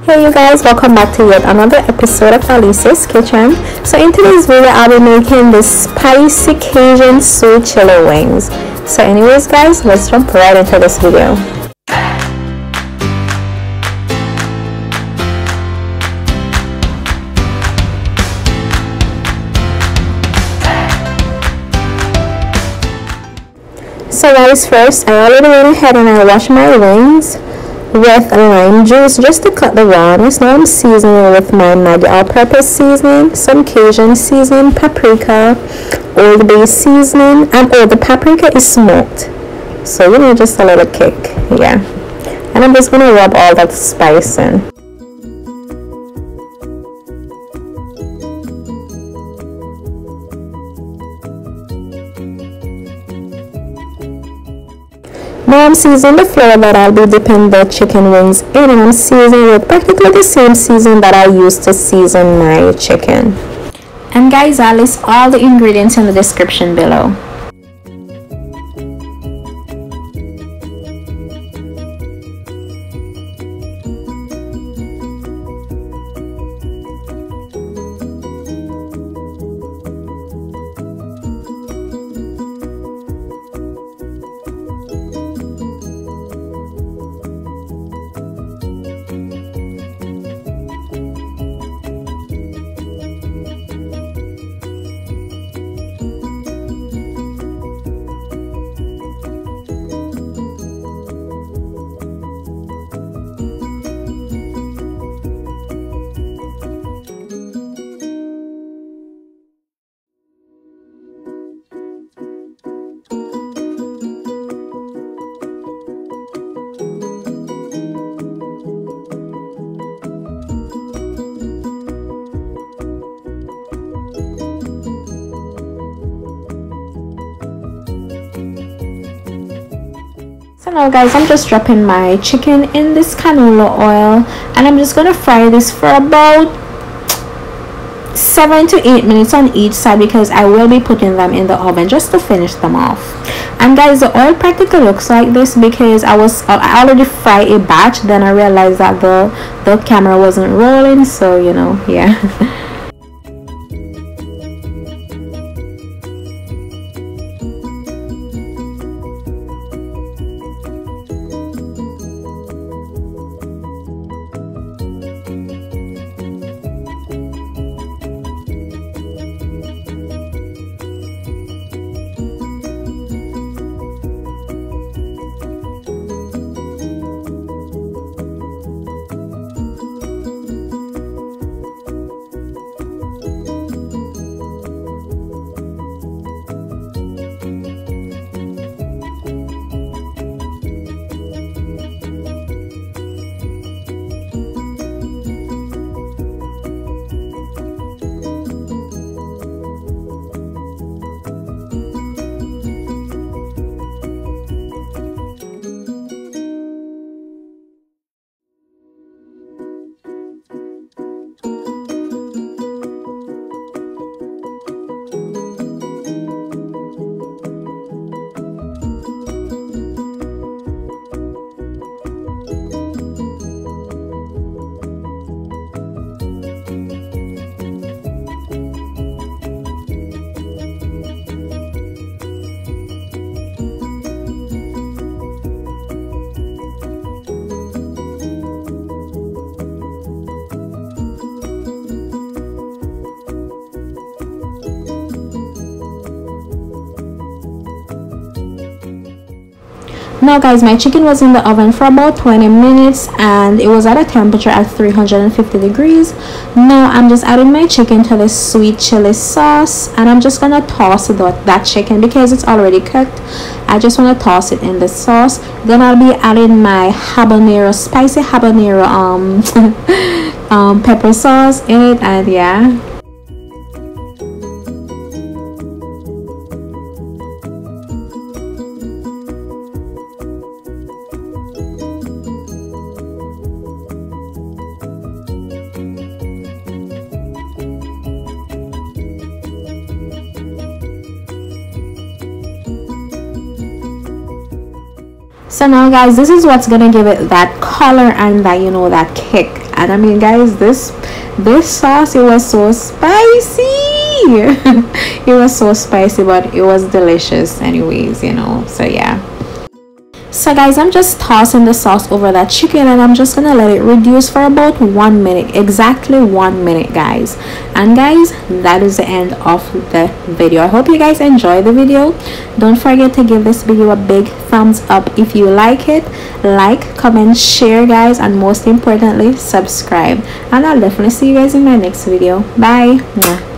Hey you guys, welcome back to yet another episode of Alice's Kitchen. So in today's video I'll be making the spicy Cajun sweet chili wings. So anyways guys, let's jump right into this video. So guys, first I already went ahead and I washed my wings with lime juice just to cut the rawness. Now I'm seasoning with my Maggi all-purpose seasoning, some Cajun seasoning, paprika, Old Bay seasoning, and the paprika is smoked, so you know, just a little kick, yeah. And I'm just gonna rub all that spice in. Now I'm seasoning the flour that I'll be dipping the chicken wings in, and I'm seasoning with practically the same season that I used to season my chicken. And guys, I'll list all the ingredients in the description below. So now guys, I'm just dropping my chicken in this canola oil, and I'm just gonna fry this for about 7 to 8 minutes on each side, because I will be putting them in the oven just to finish them off. And guys, the oil practically looks like this because I already fried a batch, then I realized that the camera wasn't rolling, so you know, yeah. Now guys, my chicken was in the oven for about 20 minutes and it was at a temperature at 350 degrees. Now I'm just adding my chicken to the sweet chili sauce, and I'm just gonna toss that chicken because it's already cooked. I just want to toss it in the sauce. Then I'll be adding my habanero, spicy habanero pepper sauce in it, and yeah. So now guys, this is what's gonna give it that color and that, you know, that kick. And I mean guys, this sauce, it was so spicy. It was so spicy, but it was delicious anyways, you know. So yeah. So guys, I'm just tossing the sauce over that chicken, and I'm just gonna let it reduce for about 1 minute, exactly 1 minute guys. And guys, that is the end of the video. I hope you guys enjoyed the video. Don't forget to give this video a big thumbs up if you like it. Like, comment, share guys, and most importantly, subscribe. And I'll definitely see you guys in my next video. Bye. Mwah.